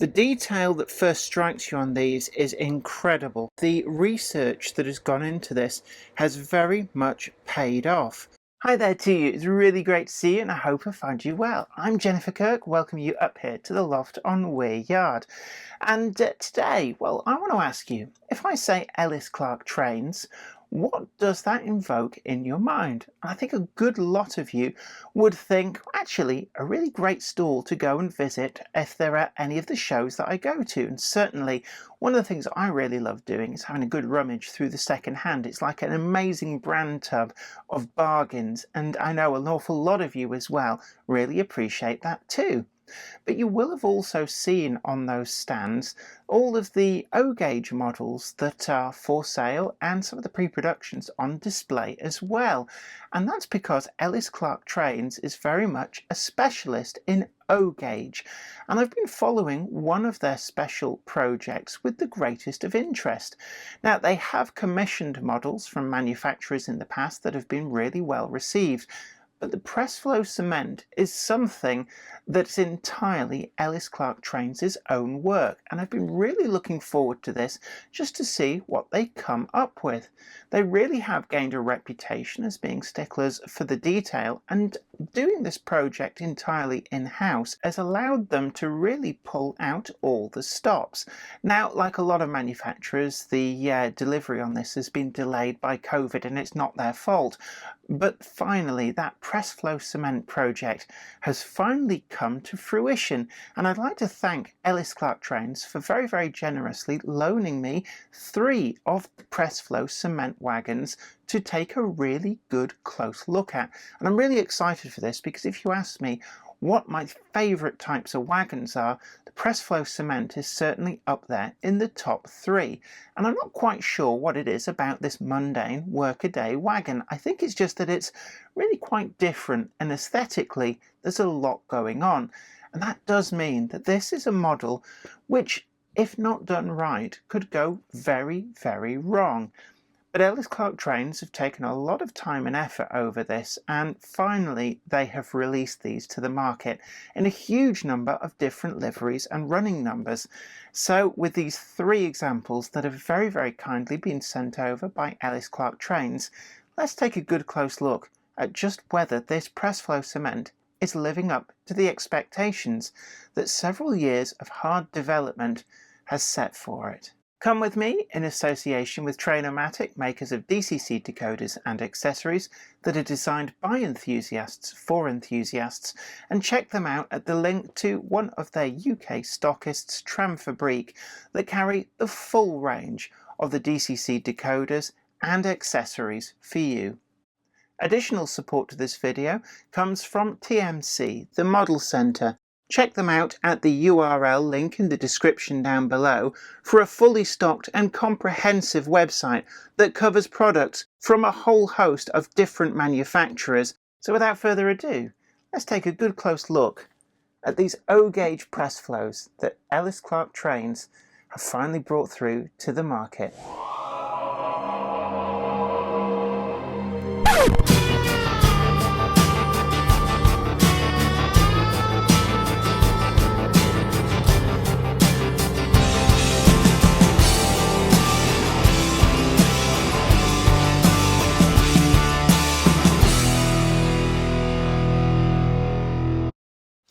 The detail that first strikes you on these is incredible. The research that has gone into this has very much paid off. Hi there to you, it's really great to see you and I hope I find you well. I'm Jennifer Kirk, welcome you up here to the loft on Weir Yard. And today, well, I want to ask you, if I say Ellis Clark Trains, what does that invoke in your mind? I think a good lot of you would think, actually, a really great stall to go and visit if there are any of the shows that I go to. And certainly, one of the things I really love doing is having a good rummage through the second hand. It's like an amazing brand tub of bargains, and I know an awful lot of you as well really appreciate that too. But you will have also seen on those stands all of the O-gauge models that are for sale and some of the pre-productions on display as well. And that's because Ellis Clark Trains is very much a specialist in O-gauge. And I've been following one of their special projects with the greatest of interest. Now, they have commissioned models from manufacturers in the past that have been really well received. But the Presflo cement is something that's entirely Ellis Clark Trains' own work, and I've been really looking forward to this just to see what they come up with. They really have gained a reputation as being sticklers for the detail, and doing this project entirely in-house has allowed them to really pull out all the stops. Now, like a lot of manufacturers, the delivery on this has been delayed by COVID, and it's not their fault. But finally, that Presflo cement project has finally come to fruition, and I'd like to thank Ellis Clark Trains for very, very generously loaning me 3 of the Presflo cement wagons to take a really good close look at. And I'm really excited for this because if you ask me what my favourite types of wagons are, the Presflo cement is certainly up there in the top 3. And I'm not quite sure what it is about this mundane workaday wagon. I think it's just that it's really quite different, and aesthetically there's a lot going on. And that does mean that this is a model which, if not done right, could go very, very wrong. But Ellis Clark Trains have taken a lot of time and effort over this, and finally they have released these to the market in a huge number of different liveries and running numbers. So with these 3 examples that have very, very kindly been sent over by Ellis Clark Trains, let's take a good close look at just whether this Presflo cement is living up to the expectations that several years of hard development has set for it. Come with me in association with Trainomatic, makers of DCC decoders and accessories that are designed by enthusiasts for enthusiasts, and check them out at the link to one of their UK stockists, Tramfabrique, that carry the full range of the DCC decoders and accessories for you. Additional support to this video comes from TMC, the Model Centre. Check them out at the URL link in the description down below for a fully stocked and comprehensive website that covers products from a whole host of different manufacturers. So without further ado, let's take a good close look at these O-gauge Presflos that Ellis Clark Trains have finally brought through to the market.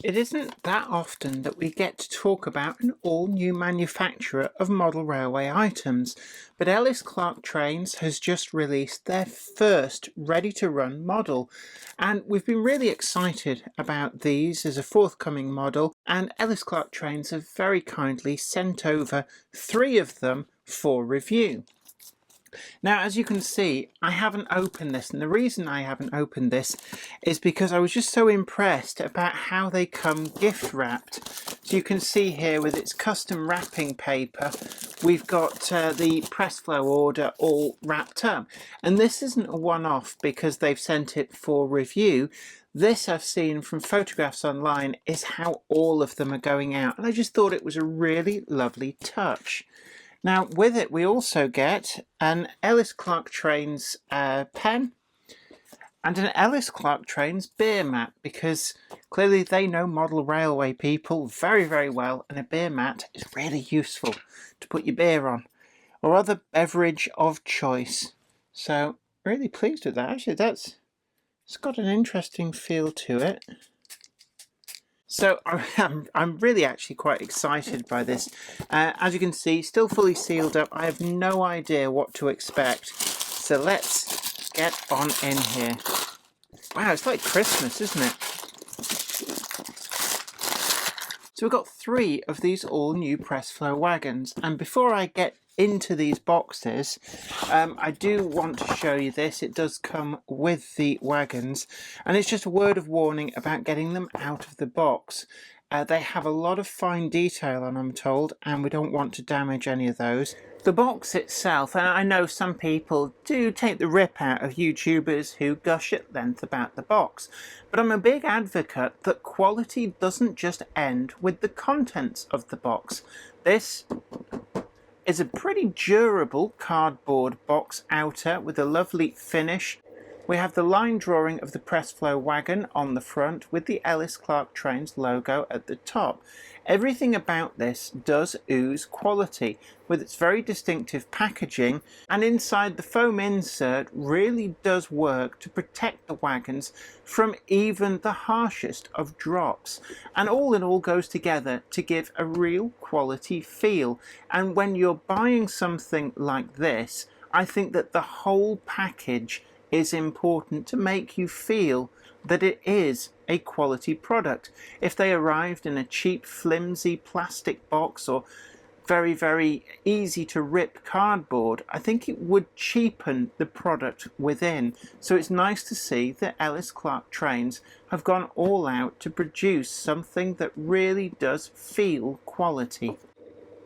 It isn't that often that we get to talk about an all-new manufacturer of model railway items, but Ellis Clark Trains has just released their first ready-to-run model, and we've been really excited about these as a forthcoming model, and Ellis Clark Trains have very kindly sent over 3 of them for review. Now, as you can see, I haven't opened this, and the reason I haven't opened this is because I was just so impressed about how they come gift wrapped. So you can see here with its custom wrapping paper, we've got the Presflo order all wrapped up. And this isn't a one-off because they've sent it for review. This I've seen from photographs online is how all of them are going out, and I just thought it was a really lovely touch. Now with it we also get an Ellis Clark Trains pen, and an Ellis Clark Trains beer mat, because clearly they know model railway people very, very well, and a beer mat is really useful to put your beer on or other beverage of choice. So really pleased with that. Actually, it's got an interesting feel to it. So I'm really actually quite excited by this. As you can see, still fully sealed up. I have no idea what to expect. So let's get on in here. Wow, it's like Christmas, isn't it? So we've got 3 of these all new Presflo wagons, and before I get into these boxes, I do want to show you this. It does come with the wagons, and it's just a word of warning about getting them out of the box. They have a lot of fine detail on, I'm told, and we don't want to damage any of those. The box itself, and I know some people do take the rip out of YouTubers who gush at length about the box, but I'm a big advocate that quality doesn't just end with the contents of the box. This is a pretty durable cardboard box outer with a lovely finish. We have the line drawing of the Presflo wagon on the front with the Ellis Clark Trains logo at the top. Everything about this does ooze quality with its very distinctive packaging, and inside the foam insert really does work to protect the wagons from even the harshest of drops, and all in all goes together to give a real quality feel. And when you're buying something like this, I think that the whole package is important to make you feel that it is a quality product. If they arrived in a cheap, flimsy plastic box or very, very easy to rip cardboard, I think it would cheapen the product within. So it's nice to see that Ellis Clark Trains have gone all out to produce something that really does feel quality.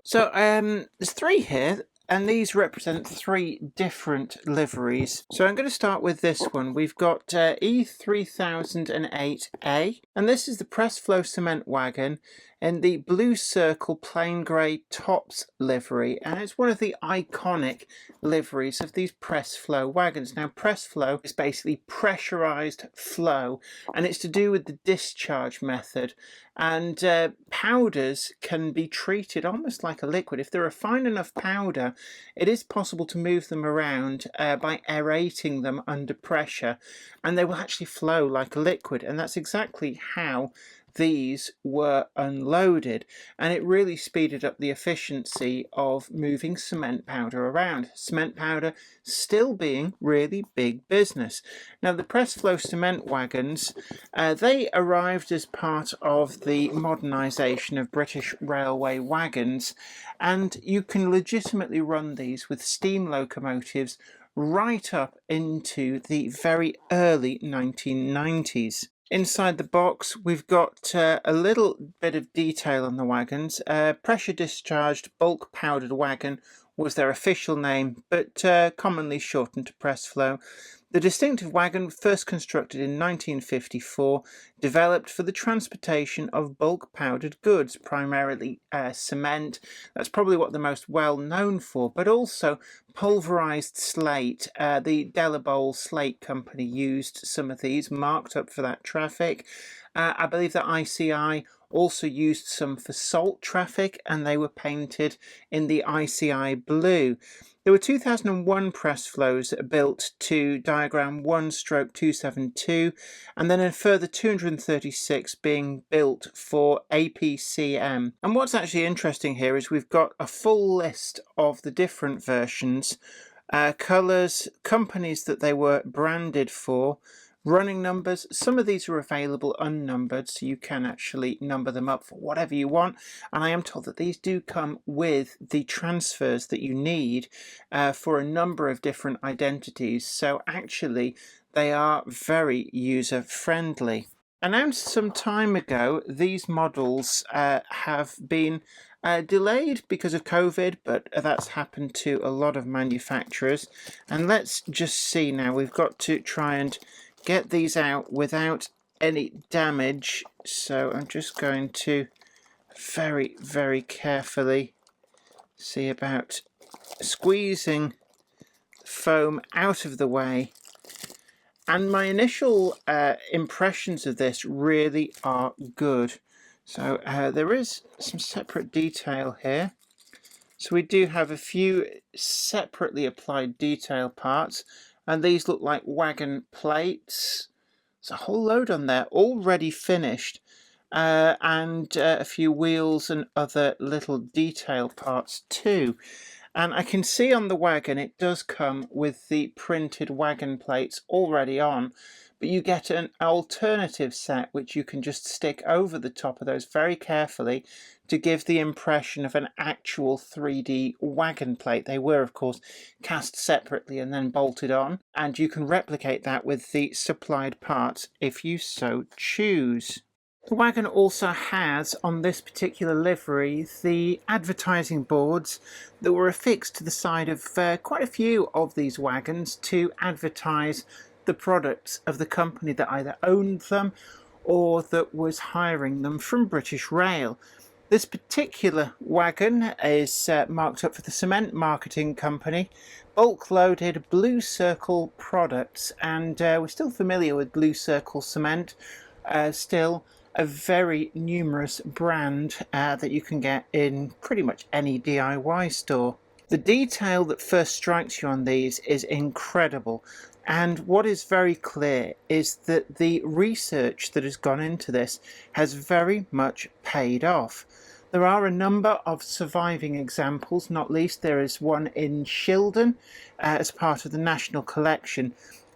So there's 3 here, and these represent 3 different liveries. So I'm going to start with this one. We've got E3008A, and this is the Presflo cement wagon in the blue circle plain grey tops livery, and it's one of the iconic liveries of these Presflo wagons. Now, Presflo is basically pressurized flow, and it's to do with the discharge method, and powders can be treated almost like a liquid. If they're a fine enough powder, it is possible to move them around by aerating them under pressure, and they will actually flow like a liquid, and that's exactly how these were unloaded, and it really speeded up the efficiency of moving cement powder around. Cement powder still being really big business. Now, the Presflo cement wagons, they arrived as part of the modernisation of British railway wagons, and you can legitimately run these with steam locomotives right up into the very early 1990s. Inside the box, we've got a little bit of detail on the wagons. Pressure discharged bulk powdered wagon was their official name, but commonly shortened to Presflo. The distinctive wagon, first constructed in 1954, developed for the transportation of bulk powdered goods, primarily cement. That's probably what they're most well known for, but also pulverized slate. The Delabole Slate Company used some of these, marked up for that traffic. I believe that ICI also used some for salt traffic, and they were painted in the ICI blue. There were 2001 Presflos built to diagram 1/272, and then a further 236 being built for APCM. And what's actually interesting here is we've got a full list of the different versions, colours, companies that they were branded for, running numbers. Some of these are available unnumbered, so you can actually number them up for whatever you want, and I am told that these do come with the transfers that you need for a number of different identities, so actually they are very user friendly. Announced some time ago, these models have been delayed because of COVID, but that's happened to a lot of manufacturers. And let's just see now, we've got to try and get these out without any damage, so I'm just going to very, very carefully see about squeezing the foam out of the way And my initial impressions of this really are good. So there is some separate detail here. So we do have a few separately applied detail parts, and these look like wagon plates. There's a whole load on there already finished, and a few wheels and other little detail parts too. And I can see on the wagon it does come with the printed wagon plates already on, but you get an alternative set which you can just stick over the top of those very carefully to give the impression of an actual 3D wagon plate. They were, of course, cast separately and then bolted on, and you can replicate that with the supplied parts if you so choose. The wagon also has, on this particular livery, the advertising boards that were affixed to the side of quite a few of these wagons to advertise the products of the company that either owned them or that was hiring them from British Rail. This particular wagon is marked up for the Cement Marketing Company, bulk loaded Blue Circle products, and we're still familiar with Blue Circle cement, still a very numerous brand that you can get in pretty much any DIY store. The detail that first strikes you on these is incredible, and what is very clear is that the research that has gone into this has very much paid off. There are a number of surviving examples, not least there is one in Shildon as part of the National Collection,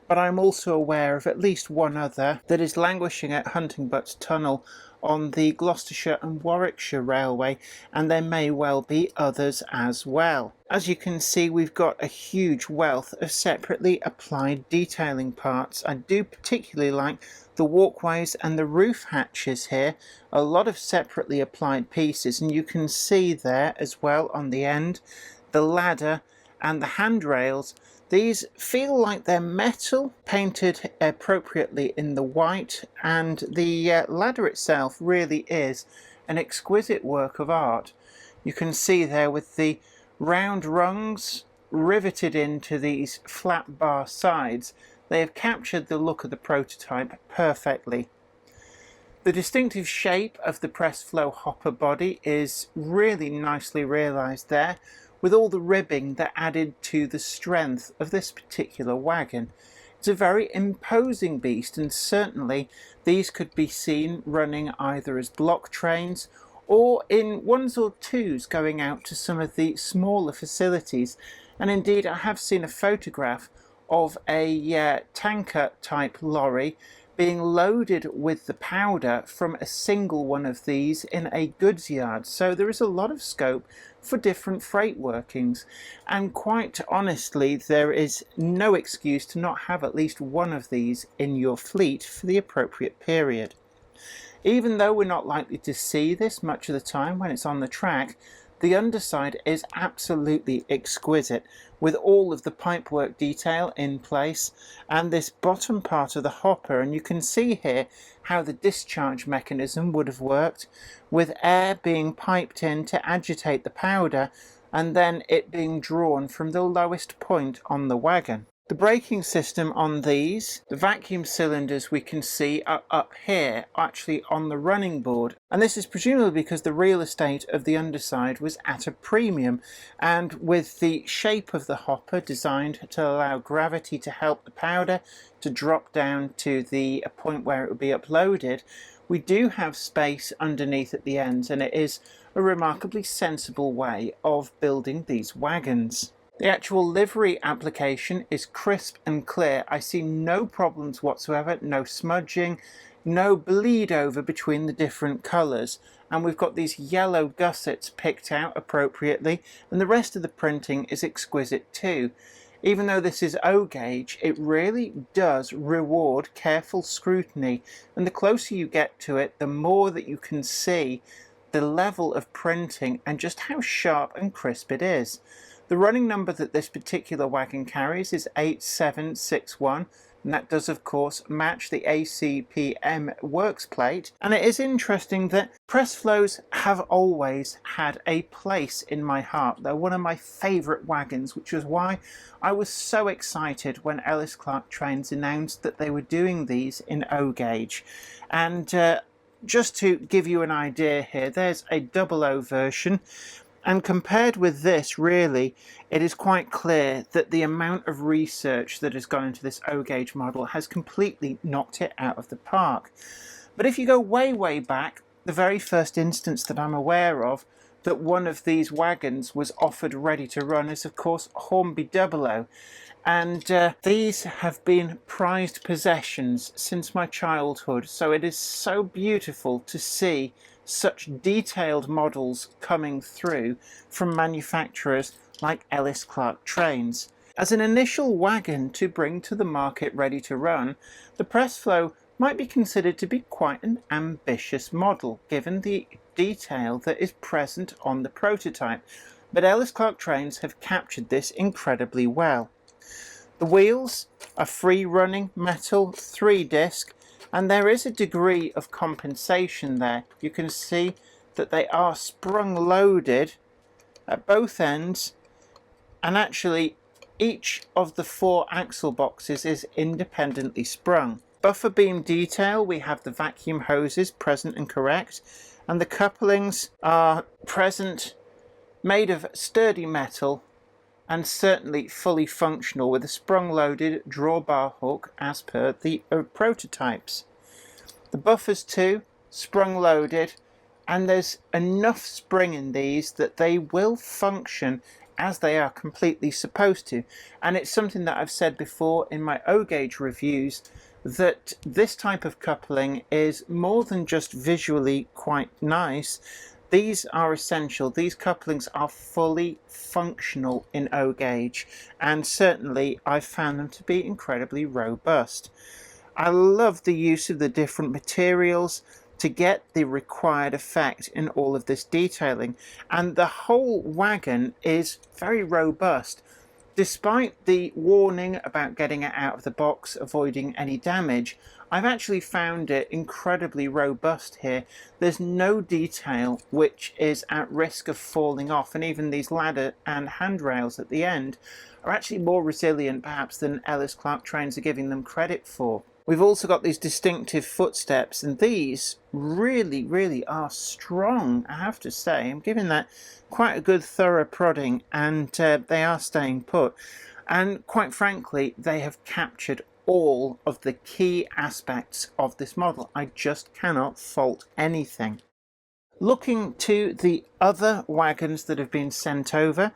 but I'm also aware of at least one other that is languishing at Huntingbutt Tunnel on the Gloucestershire and Warwickshire Railway, and there may well be others as well. As you can see, we've got a huge wealth of separately applied detailing parts. I do particularly like the walkways and the roof hatches here, a lot of separately applied pieces, and you can see there as well on the end the ladder and the handrails. These feel like they're metal, painted appropriately in the white, and the ladder itself really is an exquisite work of art. You can see there with the round rungs riveted into these flat bar sides, they have captured the look of the prototype perfectly. The distinctive shape of the Presflo hopper body is really nicely realised there, with all the ribbing that added to the strength of this particular wagon. It's a very imposing beast, and certainly these could be seen running either as block trains or in ones or twos going out to some of the smaller facilities. And indeed I have seen a photograph of a tanker type lorry being loaded with the powder from a single one of these in a goods yard. So there is a lot of scope for different freight workings, and quite honestly there is no excuse to not have at least one of these in your fleet for the appropriate period. Even though we're not likely to see this much of the time when it's on the track, the underside is absolutely exquisite, with all of the pipework detail in place, and this bottom part of the hopper, and you can see here how the discharge mechanism would have worked, with air being piped in to agitate the powder, and then it being drawn from the lowest point on the wagon. The braking system on these, the vacuum cylinders we can see are up here, actually on the running board. And this is presumably because the real estate of the underside was at a premium, and with the shape of the hopper designed to allow gravity to help the powder to drop down to the point where it would be uploaded, we do have space underneath at the ends, and it is a remarkably sensible way of building these wagons. The actual livery application is crisp and clear. I see no problems whatsoever, no smudging, no bleed over between the different colours, and we've got these yellow gussets picked out appropriately, and the rest of the printing is exquisite too. Even though this is O gauge, it really does reward careful scrutiny, and the closer you get to it, the more that you can see the level of printing and just how sharp and crisp it is. The running number that this particular wagon carries is 8761, and that does of course match the ACPM works plate. And it is interesting that Presflos have always had a place in my heart. They're one of my favourite wagons, which is why I was so excited when Ellis Clark Trains announced that they were doing these in O gauge. And just to give you an idea here, there's a 00 version. And compared with this, really, it is quite clear that the amount of research that has gone into this O-gauge model has completely knocked it out of the park. But if you go way, way back, the very first instance that I'm aware of that one of these wagons was offered ready to run is, of course, Hornby 00. And these have been prized possessions since my childhood, so it is so beautiful to see such detailed models coming through from manufacturers like Ellis Clark Trains. As an initial wagon to bring to the market ready to run, the Presflo might be considered to be quite an ambitious model given the detail that is present on the prototype, but Ellis Clark Trains have captured this incredibly well. The wheels are free-running metal 3-disc, and there is a degree of compensation there. You can see that they are sprung loaded at both ends, and actually each of the 4 axle boxes is independently sprung. Buffer beam detail, we have the vacuum hoses present and correct, and the couplings are present, made of sturdy metal, and certainly fully functional with a sprung-loaded drawbar hook as per the prototypes. The buffers too, sprung-loaded, and there's enough spring in these that they will function as they are completely supposed to. And it's something that I've said before in my O-gauge reviews, that this type of coupling is more than just visually quite nice. These are essential. These couplings are fully functional in O-gauge, and certainly I've found them to be incredibly robust. I love the use of the different materials to get the required effect in all of this detailing, and the whole wagon is very robust. Despite the warning about getting it out of the box, avoiding any damage, I've actually found it incredibly robust here. There's no detail which is at risk of falling off, and even these ladder and handrails at the end are actually more resilient perhaps than Ellis Clark Trains are giving them credit for. We've also got these distinctive footsteps, and these really are strong, I have to say. I'm giving that quite a good thorough prodding, and they are staying put. And quite frankly, they have captured all of the key aspects of this model. I just cannot fault anything. Looking to the other wagons that have been sent over,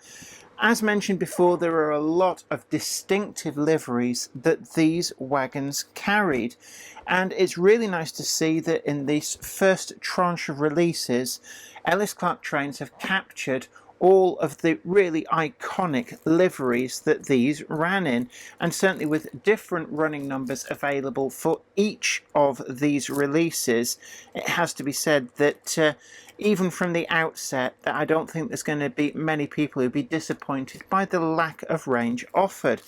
as mentioned before, there are a lot of distinctive liveries that these wagons carried, and it's really nice to see that in this first tranche of releases, Ellis Clark Trains have captured all of the really iconic liveries that these ran in, and certainly with different running numbers available for each of these releases. It has to be said that even from the outset, that I don't think there's going to be many people who'd be disappointed by the lack of range offered.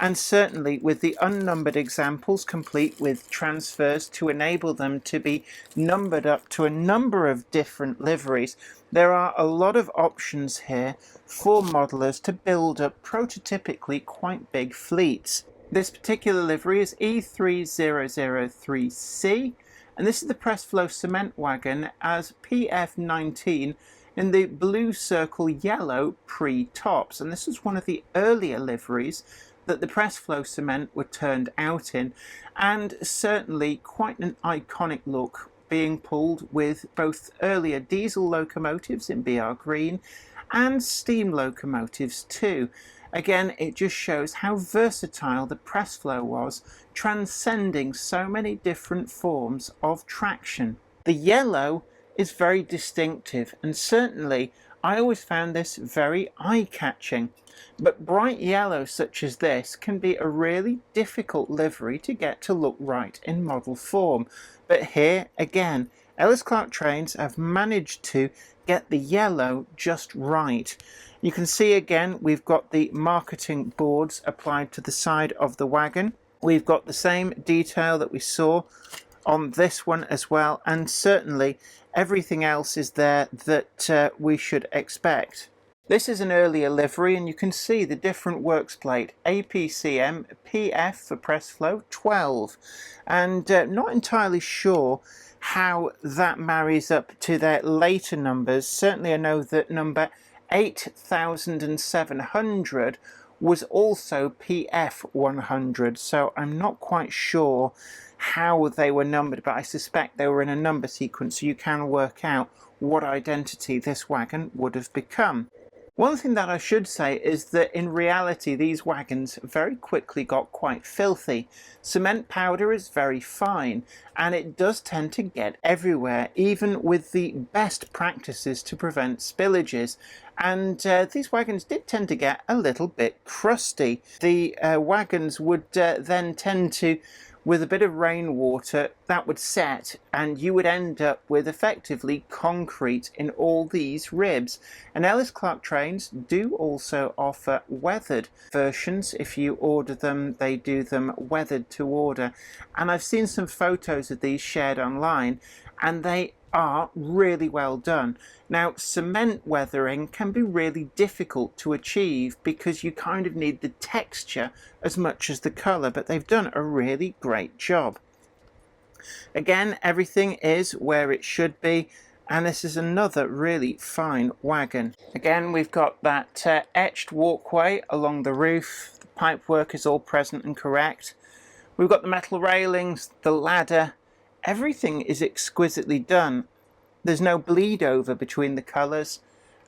And certainly with the unnumbered examples complete with transfers to enable them to be numbered up to a number of different liveries, there are a lot of options here for modelers to build up prototypically quite big fleets. This particular livery is E3003C, and this is the Presflo cement wagon as PF19 in the blue circle yellow pre-tops, and this was one of the earlier liveries that the Presflo cement were turned out in, and certainly quite an iconic look, being pulled with both earlier diesel locomotives in BR green and steam locomotives too. Again, it just shows how versatile the Presflo was, transcending so many different forms of traction. The yellow is very distinctive, and certainly I always found this very eye-catching. But bright yellow such as this can be a really difficult livery to get to look right in model form. But here, again, Ellis Clark Trains have managed to get the yellow just right. You can see again we've got the marketing boards applied to the side of the wagon. We've got the same detail that we saw on this one as well, and certainly everything else is there that we should expect. This is an earlier livery, and you can see the different works plate: APCM, PF for Presflo, 12, and not entirely sure how that marries up to their later numbers. Certainly I know that number 8700 was also PF 100, so I'm not quite sure how they were numbered, but I suspect they were in a number sequence, so you can work out what identity this wagon would have become. One thing that I should say is that in reality these wagons very quickly got quite filthy. Cement powder is very fine, and it does tend to get everywhere, even with the best practices to prevent spillages. And these wagons did tend to get a little bit crusty. The wagons would then tend to, with a bit of rainwater, that would set, and you would end up with effectively concrete in all these ribs. And Ellis Clark trains do also offer weathered versions. If you order them, they do them weathered to order. And I've seen some photos of these shared online, and they are really well done. Now, cement weathering can be really difficult to achieve because you kind of need the texture as much as the colour, but they've done a really great job. Again, everything is where it should be, and this is another really fine wagon. Again, we've got that etched walkway along the roof. The pipework is all present and correct. We've got the metal railings, the ladder. Everything is exquisitely done. There's no bleed over between the colours,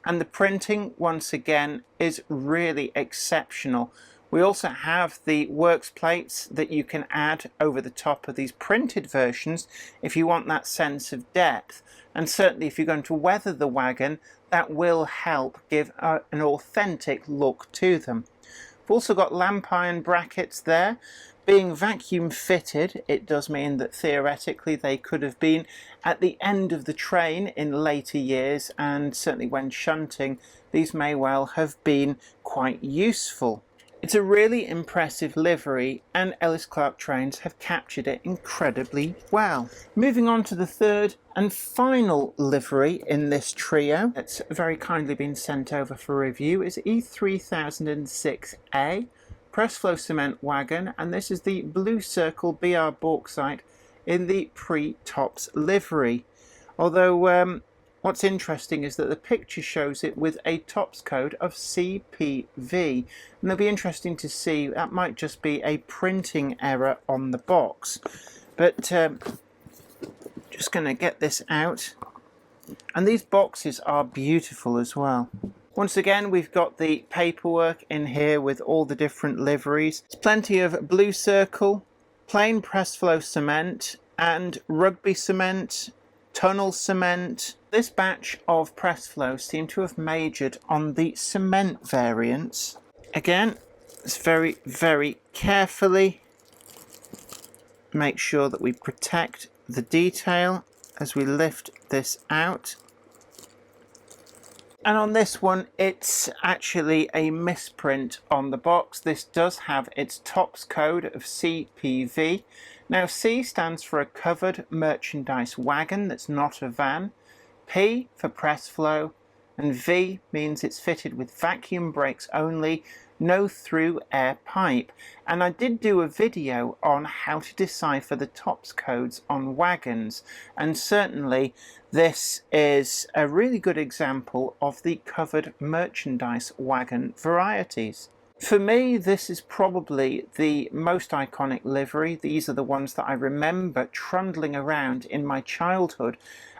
and the printing once again is really exceptional. We also have the works plates that you can add over the top of these printed versions if you want that sense of depth, and certainly if you're going to weather the wagon, that will help give an authentic look to them. We've also got lamp iron brackets there. Being vacuum fitted, it does mean that theoretically they could have been at the end of the train in later years, and certainly when shunting these may well have been quite useful. It's a really impressive livery, and Ellis Clark trains have captured it incredibly well. Moving on to the third and final livery in this trio that's very kindly been sent over for review is E3006A. Presflo cement wagon, and this is the Blue Circle BR bauxite in the pre-tops livery. Although what's interesting is that the picture shows it with a tops code of CPV, and it'll be interesting to see, that might just be a printing error on the box. But just going to get this out, and these boxes are beautiful as well. Once again, we've got the paperwork in here with all the different liveries. There's plenty of Blue Circle, plain Presflo cement, and rugby cement, tunnel cement. This batch of Presflo seem to have majored on the cement variants. Again, it's very, very carefully make sure that we protect the detail as we lift this out. And on this one, it's actually a misprint on the box. This does have its tops code of CPV. Now, C stands for a covered merchandise wagon that's not a van. P for Presflo, and V means it's fitted with vacuum brakes only, no through air pipe. And I did do a video on how to decipher the tops codes on wagons, and certainly this is a really good example of the covered merchandise wagon varieties. For me, this is probably the most iconic livery. These are the ones that I remember trundling around in my childhood,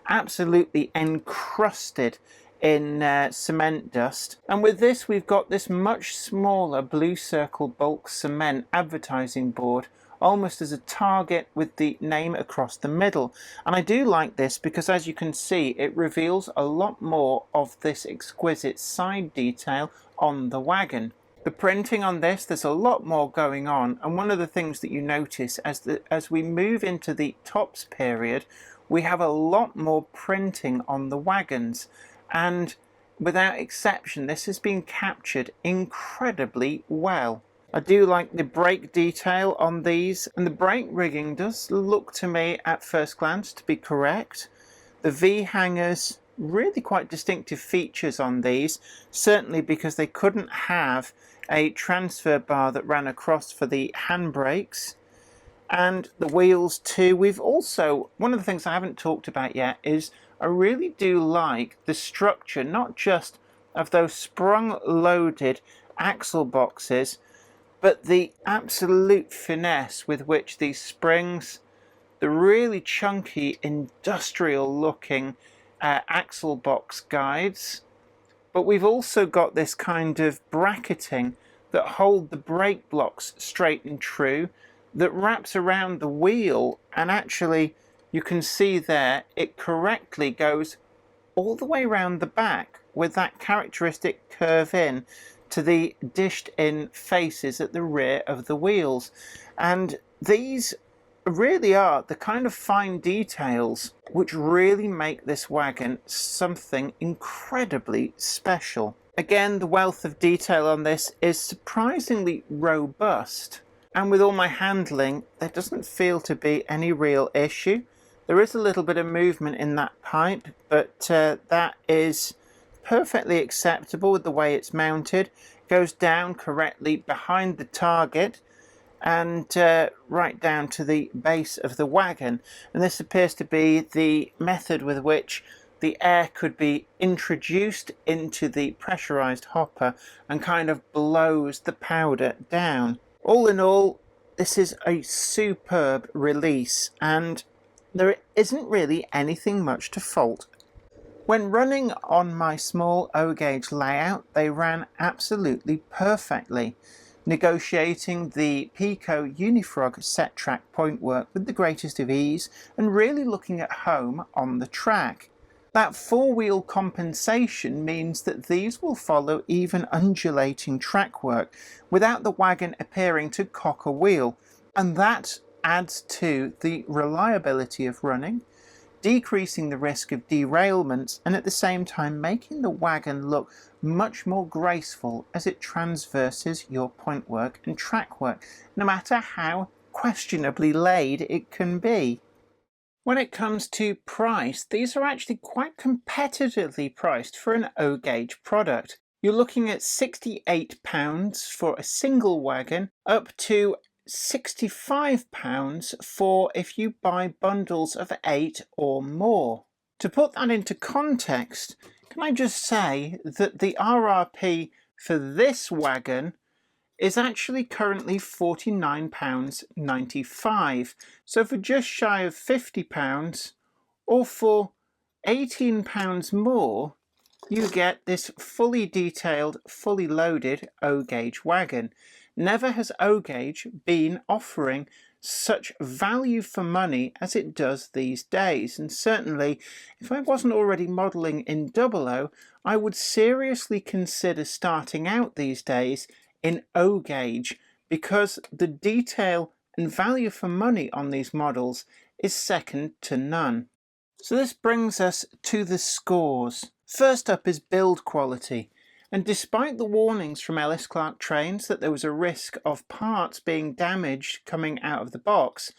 absolutely encrusted in cement dust. And with this, we've got this much smaller Blue Circle bulk cement advertising board, almost as a target with the name across the middle. And I do like this because, as you can see, it reveals a lot more of this exquisite side detail on the wagon. The printing on this, there's a lot more going on, and one of the things that you notice as we move into the tops period, we have a lot more printing on the wagons, and without exception this has been captured incredibly well. I do like the brake detail on these, and the brake rigging does look to me at first glance to be correct. The V-hangers, really quite distinctive features on these, certainly because they couldn't have a transfer bar that ran across for the handbrakes. And the wheels too. We've also, one of the things I haven't talked about yet is I really do like the structure, not just of those sprung loaded axle boxes, but the absolute finesse with which these springs, the really chunky industrial looking axle box guides, but we've also got this kind of bracketing that hold the brake blocks straight and true, that wraps around the wheel, and actually you can see there it correctly goes all the way around the back with that characteristic curve in to the dished in faces at the rear of the wheels. And these really are the kind of fine details which really make this wagon something incredibly special. Again, the wealth of detail on this is surprisingly robust, and with all my handling there doesn't feel to be any real issue. There is a little bit of movement in that pipe, but that is perfectly acceptable with the way it's mounted. It goes down correctly behind the target and right down to the base of the wagon, and this appears to be the method with which the air could be introduced into the pressurized hopper and kind of blows the powder down. All in all, this is a superb release, and there isn't really anything much to fault. When running on my small O-gauge layout, they ran absolutely perfectly, negotiating the Pico Unifrog set track point work with the greatest of ease and really looking at home on the track. That four-wheel compensation means that these will follow even undulating track work without the wagon appearing to cock a wheel, and that adds to the reliability of running, decreasing the risk of derailments, and at the same time making the wagon look much more graceful as it transverses your point work and track work, no matter how questionably laid it can be. When it comes to price, these are actually quite competitively priced for an O-gauge product. You're looking at £68 for a single wagon, up to £65 for if you buy bundles of 8 or more. To put that into context, can I just say that the RRP for this wagon is actually currently £49.95. So for just shy of £50, or for £18 more, you get this fully detailed, fully loaded O-gauge wagon. Never has O-gauge been offering such value for money as it does these days, and certainly if I wasn't already modelling in 00, I would seriously consider starting out these days in O-gauge, because the detail and value for money on these models is second to none. So this brings us to the scores. First up is build quality, and despite the warnings from Ellis Clark Trains that there was a risk of parts being damaged coming out of the box,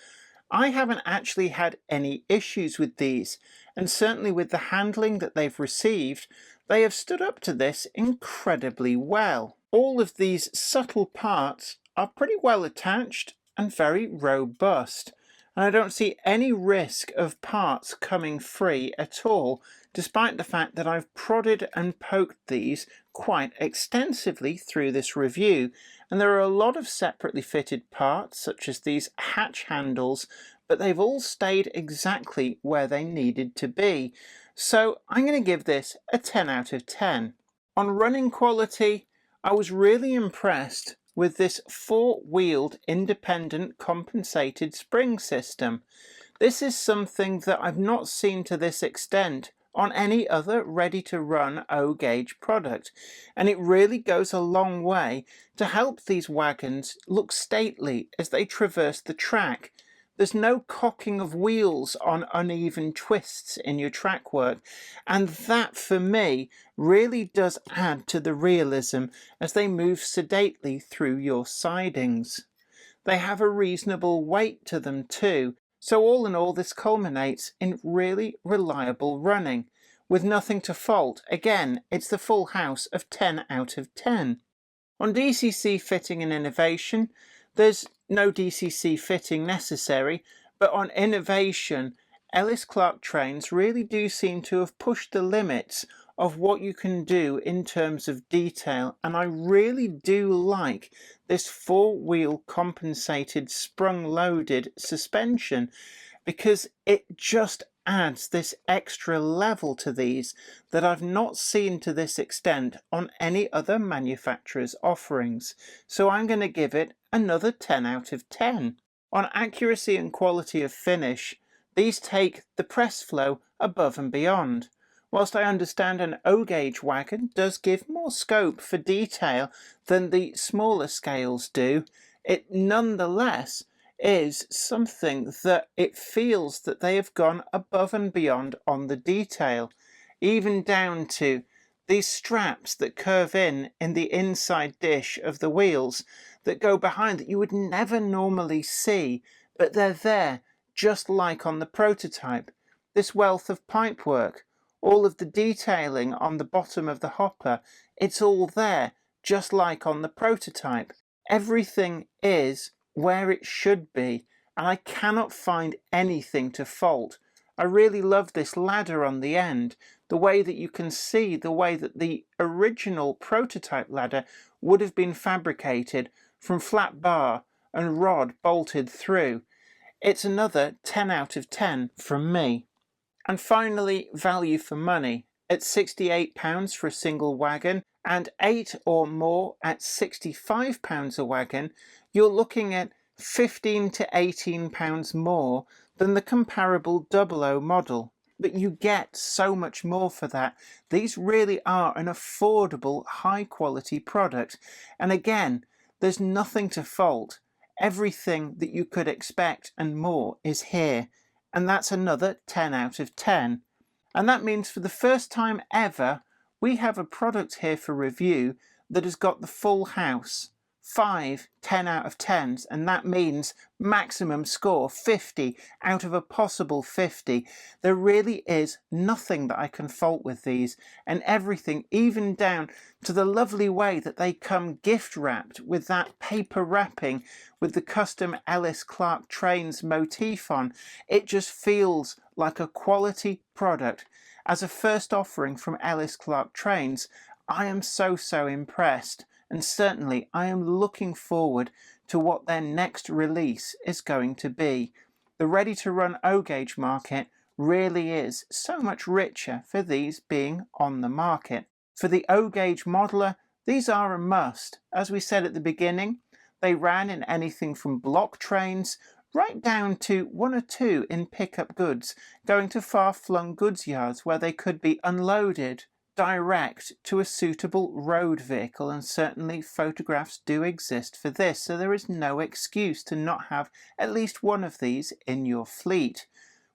I haven't actually had any issues with these, and certainly with the handling that they've received, they have stood up to this incredibly well. All of these subtle parts are pretty well attached and very robust, and I don't see any risk of parts coming free at all, despite the fact that I've prodded and poked these quite extensively through this review, and there are a lot of separately fitted parts such as these hatch handles, but they've all stayed exactly where they needed to be. So I'm going to give this a 10 out of 10. On running quality, I was really impressed with this four-wheeled independent compensated spring system. This is something that I've not seen to this extent on any other ready-to-run O-gauge product, and it really goes a long way to help these wagons look stately as they traverse the track. There's no cocking of wheels on uneven twists in your track work, and that for me really does add to the realism as they move sedately through your sidings. They have a reasonable weight to them too, so all in all this culminates in really reliable running, with nothing to fault. Again, it's the full house of 10 out of 10. On DCC fitting and innovation, there's no DCC fitting necessary, but on innovation, Ellis Clark trains really do seem to have pushed the limits of what you can do in terms of detail, and I really do like this four-wheel compensated sprung-loaded suspension, because it just adds this extra level to these that I've not seen to this extent on any other manufacturer's offerings. So I'm going to give it another 10 out of 10. On accuracy and quality of finish, these take the Presflo above and beyond. Whilst I understand an O-gauge wagon does give more scope for detail than the smaller scales do, it nonetheless is something that it feels that they have gone above and beyond on the detail, even down to these straps that curve in the inside dish of the wheels that go behind that you would never normally see, but they're there just like on the prototype. This wealth of pipework, all of the detailing on the bottom of the hopper, it's all there just like on the prototype. Everything is where it should be, and I cannot find anything to fault. I really love this ladder on the end, the way that you can see the way that the original prototype ladder would have been fabricated from flat bar and rod bolted through. It's another 10 out of 10 from me. And finally, value for money. At £68 for a single wagon and 8 or more at £65 a wagon, you're looking at £15 to £18 more than the comparable 00 model. But you get so much more for that. These really are an affordable, high quality product. And again, there's nothing to fault. Everything that you could expect and more is here. And that's another 10 out of 10. And that means for the first time ever, we have a product here for review that has got the full house. 5 10 out of 10s, and that means maximum score 50 out of a possible 50. There really is nothing that I can fault with these, and everything, even down to the lovely way that they come gift wrapped with that paper wrapping with the custom Ellis Clark trains motif on. It just feels like a quality product. As a first offering from Ellis Clark trains, I am so impressed. And certainly I am looking forward to what their next release is going to be. The ready-to-run O-gauge market really is so much richer for these being on the market. For the O-gauge modeler, these are a must. As we said at the beginning, they ran in anything from block trains right down to 1 or 2 in pickup goods, going to far-flung goods yards where they could be unloaded direct to a suitable road vehicle, and certainly photographs do exist for this, so there is no excuse to not have at least one of these in your fleet.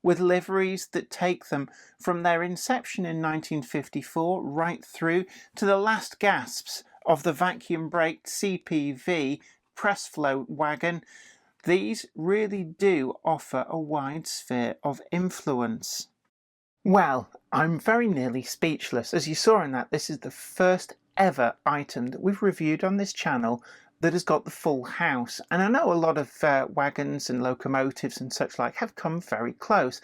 With liveries that take them from their inception in 1954 right through to the last gasps of the vacuum-braked CPV Presflo wagon, these really do offer a wide sphere of influence. Well, I'm very nearly speechless. As you saw in that, this is the first ever item that we've reviewed on this channel that has got the full house. And I know a lot of wagons and locomotives and such like have come very close.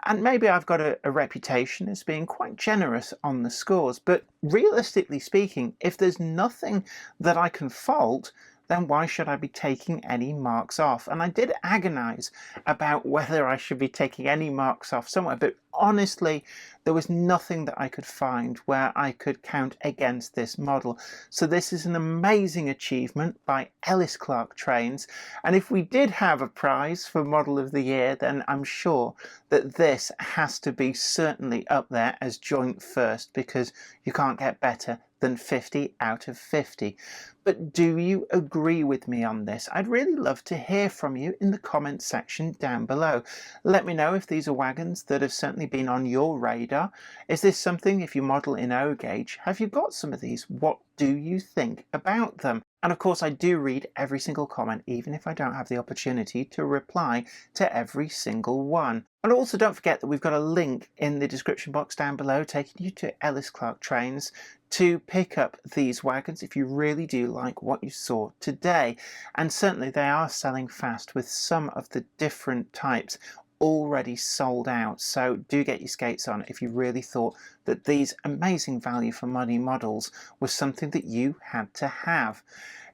And maybe I've got a reputation as being quite generous on the scores. But realistically speaking, if there's nothing that I can fault, then why should I be taking any marks off? And I did agonize about whether I should be taking any marks off somewhere, but honestly, there was nothing that I could find where I could count against this model. So this is an amazing achievement by Ellis Trains, and if we did have a prize for Model of the Year, then I'm sure that this has to be certainly up there as joint first, because you can't get better than 50 out of 50. But do you agree with me on this? I'd really love to hear from you in the comments section down below. Let me know if these are wagons that have certainly been on your radar. Is this something, if you model in O gauge, have you got some of these? What do you think about them? And of course, I do read every single comment, even if I don't have the opportunity to reply to every single one. And also don't forget that we've got a link in the description box down below taking you to Ellis Trains to pick up these wagons if you really do like what you saw today. And certainly they are selling fast with some of the different types already sold out, so do get your skates on if you really thought that these amazing value for money models was something that you had to have.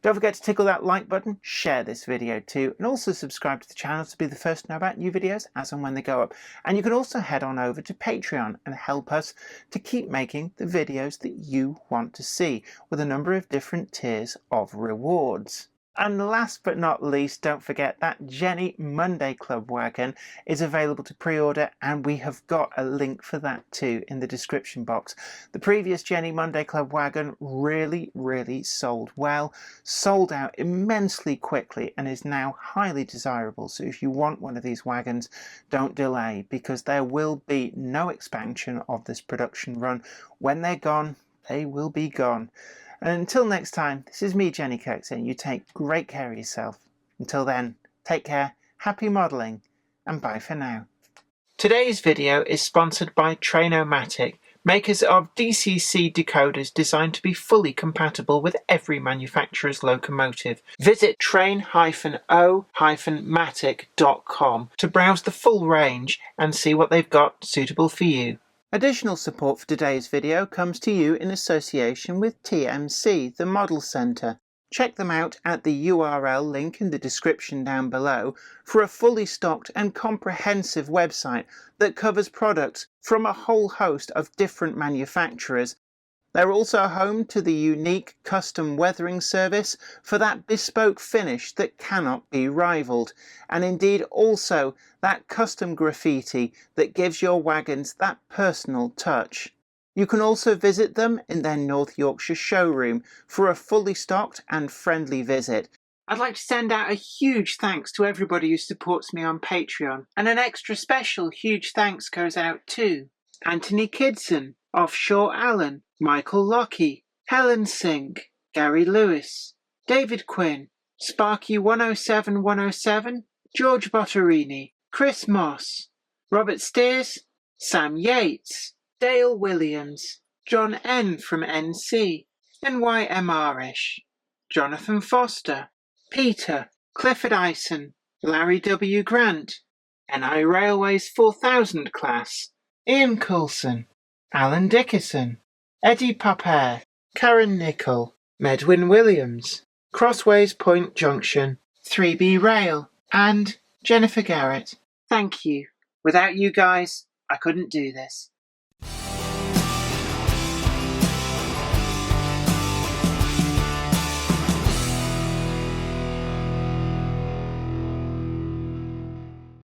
Don't forget to tickle that like button, share this video too, and also subscribe to the channel to be the first to know about new videos as and when they go up. And you can also head on over to Patreon and help us to keep making the videos that you want to see, with a number of different tiers of rewards. And last but not least, don't forget that Jenny Monday Club wagon is available to pre-order, and we have got a link for that too in the description box. The previous Jenny Monday Club wagon really sold well, sold out immensely quickly, and is now highly desirable. So if you want one of these wagons, don't delay, because there will be no expansion of this production run. When they're gone, they will be gone. And until next time, this is me, Jenny Kirk, saying you take great care of yourself. Until then, take care, happy modelling, and bye for now. Today's video is sponsored by Train-O-Matic, makers of DCC decoders designed to be fully compatible with every manufacturer's locomotive. Visit train-o-matic.com to browse the full range and see what they've got suitable for you. Additional support for today's video comes to you in association with TMC, the Model Centre. Check them out at the URL link in the description down below for a fully stocked and comprehensive website that covers products from a whole host of different manufacturers. They're also home to the unique custom weathering service for that bespoke finish that cannot be rivalled, and indeed also that custom graffiti that gives your wagons that personal touch. You can also visit them in their North Yorkshire showroom for a fully stocked and friendly visit. I'd like to send out a huge thanks to everybody who supports me on Patreon, and an extra special huge thanks goes out to Anthony Kidson, Offshore Allen, Michael Lockie, Helen Sink, Gary Lewis, David Quinn, Sparky 107107, George Botterini, Chris Moss, Robert Steers, Sam Yates, Dale Williams, John N from NC, NYMRish, Jonathan Foster, Peter, Clifford Ison, Larry W. Grant, NI Railways 4000 class, Ian Coulson, Alan Dickerson, Eddie Popper, Karen Nichol, Medwin Williams, Crossways Point Junction, 3B Rail, and Jennifer Garrett. Thank you. Without you guys, I couldn't do this.